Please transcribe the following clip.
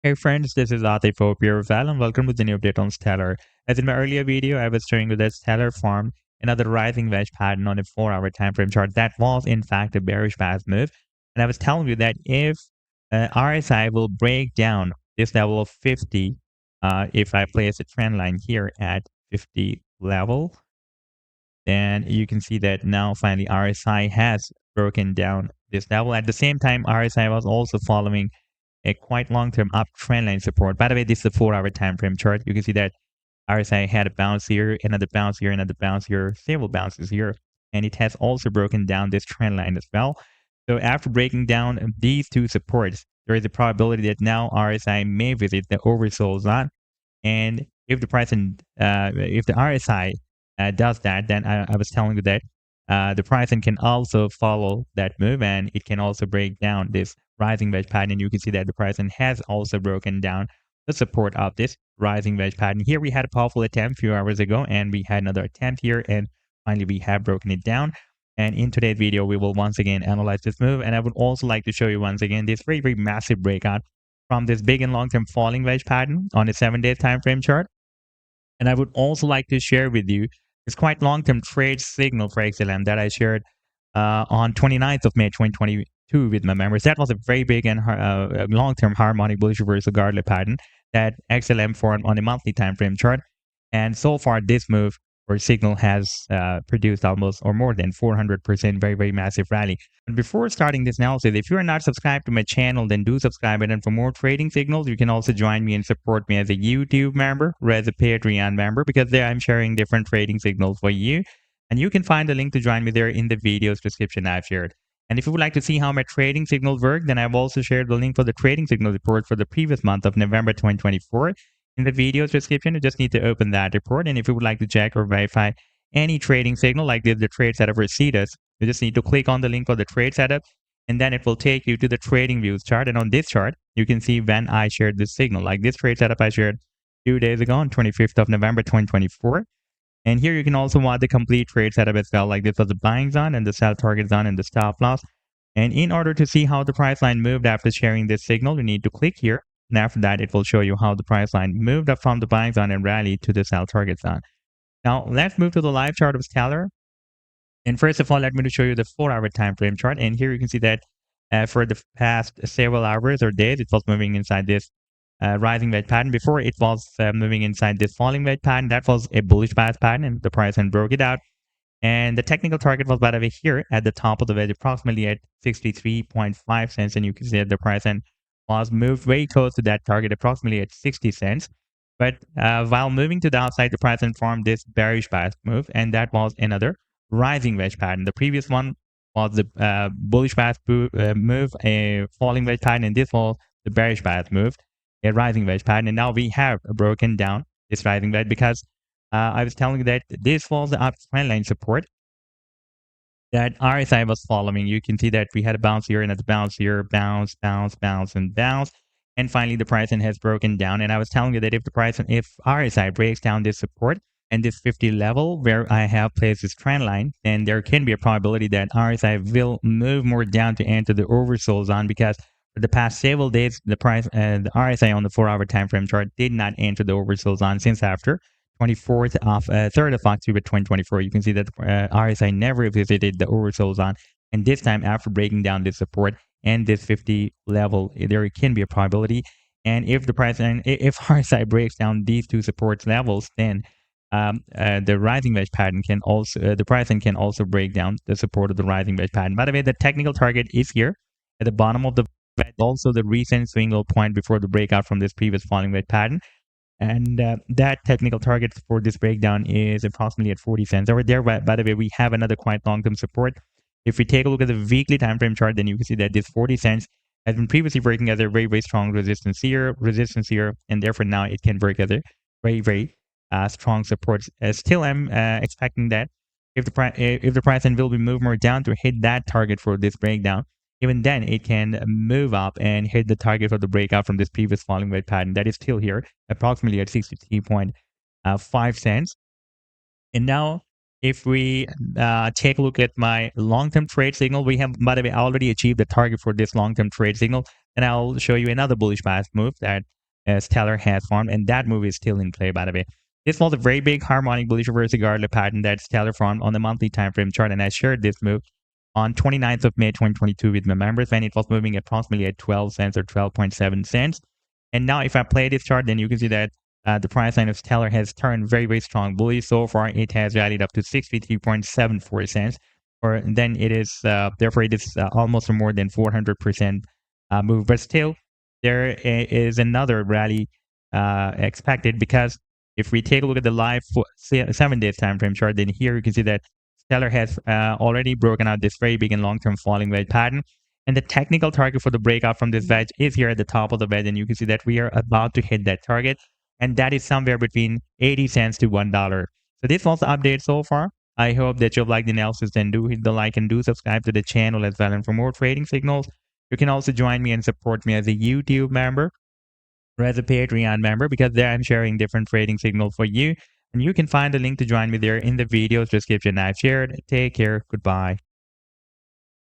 Hey friends, this is Atif here and welcome to the new update on Stellar. As in my earlier video, I was showing you that Stellar formed another rising wedge pattern on a 4-hour time frame chart that was in fact a bearish path move. And I was telling you that if RSI will break down this level of 50, if I place a trend line here at 50 level, then you can see that now finally RSI has broken down this level. At the same time, RSI was also following a quite long-term uptrend line support. By the way, this is a 4-hour time frame chart. You can see that RSI had a bounce here, another bounce here, another bounce here, several bounces here, and it has also broken down this trend line as well. So after breaking down these two supports, there is a probability that now RSI may visit the oversold zone. And if the price if the RSI does that, then I was telling you that the pricing can also follow that move, and it can also break down this rising wedge pattern. And you can see that the pricing has also broken down the support of this rising wedge pattern. Here we had a powerful attempt a few hours ago, and we had another attempt here, and finally we have broken it down. And in today's video, we will once again analyze this move. And I would also like to show you once again this very, very massive breakout from this big and long-term falling wedge pattern on a 7-day time frame chart. And I would also like to share with you this quite long-term trade signal for XLM that I shared on 29th of May 2022 with my members. That was a very big and long-term harmonic bullish reversal guarded pattern that XLM formed on a monthly time frame chart. And so far, this move or signal has produced almost or more than 400% very, very massive rally. And before starting this analysis, if you are not subscribed to my channel, then do subscribe. And then for more trading signals, you can also join me and support me as a YouTube member or as a Patreon member, because there I'm sharing different trading signals for you. And you can find the link to join me there in the video's description I've shared. And if you would like to see how my trading signals work, then I've also shared the link for the trading signal report for the previous month of November 2024. In the video's description, you just need to open that report. And if you would like to check or verify any trading signal like this, the trade setup or CDS, you just need to click on the link for the trade setup, and then it will take you to the TradingView chart. And on this chart, you can see when I shared this signal. Like this trade setup I shared 2 days ago on 25th of November 2024. And here you can also want the complete trade setup as well. Like this was the buying zone and the sell target zone and the stop loss. And in order to see how the price line moved after sharing this signal, you need to click here. And after that, it will show you how the price line moved up from the buying zone and rallied to the sell target zone. Now, let's move to the live chart of Stellar. And first of all, let me show you the 4-hour time frame chart. And here you can see that for the past several hours or days, it was moving inside this rising wedge pattern. Before it was moving inside this falling wedge pattern. That was a bullish path pattern, and the price then broke it out. And the technical target was, by the way, here at the top of the wedge, approximately at 63.5 cents. And you can see that the price then was moved very close to that target, approximately at 60 cents. But while moving to the outside, the price then formed this bearish path move, and that was another rising wedge pattern. The previous one was the bullish path move, a falling wedge pattern, and this was the bearish path move, a rising wedge pattern. And now we have broken down this rising wedge because I was telling you that this was the uptrend line support that RSI was following. You can see that we had a bounce here and a bounce here, bounce, bounce, bounce, and bounce. And finally, the price has broken down. And I was telling you that if RSI breaks down this support and this 50 level where I have placed this trend line, then there can be a probability that RSI will move more down to enter the oversold zone, because for the past several days, the RSI on the 4-hour time frame chart did not enter the oversold zone since after 3rd of October 2024. You can see that RSI never visited the oversold zone, and this time after breaking down this support and this 50 level, there can be a probability. And if the price and if RSI breaks down these two support levels, then the rising wedge pattern can also the pricing can also break down the support of the rising wedge pattern. By the way, the technical target is here at the bottom of the wedge, also the recent swing low point before the breakout from this previous falling wedge pattern. And that technical target for this breakdown is approximately at 40 cents. Over there, by the way, we have another quite long-term support. If we take a look at the weekly time frame chart, then you can see that this 40 cents has been previously working as a very, very strong resistance here, and therefore now it can work as a very, very strong support. Still, I'm expecting that if the price then will be moved more down to hit that target for this breakdown, even then it can move up and hit the target for the breakout from this previous falling wedge pattern that is still here, approximately at 63.5 cents. And now, if we take a look at my long-term trade signal, we have, by the way, already achieved the target for this long-term trade signal. And I'll show you another bullish bias move that Stellar has formed, and that move is still in play, by the way. This was a very big harmonic bullish reverse regardless pattern that Stellar formed on the monthly time frame chart, and I shared this move on 29th of May 2022 with my members when it was moving approximately at 12 cents or 12.7 cents. And now if I play this chart, then you can see that the price line of Stellar has turned very, very strong bullish. So far, it has rallied up to 63.74 cents. Or then it is, therefore, it is almost more than 400% move. But still, there is another rally expected, because if we take a look at the live 7 days time frame chart, then here you can see that Stellar has already broken out this very big and long-term falling wedge pattern. And the technical target for the breakout from this wedge is here at the top of the wedge. And you can see that we are about to hit that target. And that is somewhere between 80 cents to $1. So this was the update so far. I hope that you've liked the analysis. Then do hit the like and do subscribe to the channel as well. And for more trading signals, you can also join me and support me as a YouTube member or as a Patreon member, because there I'm sharing different trading signals for you. And you can find the link to join me there in the video description I've shared. Take care. Goodbye.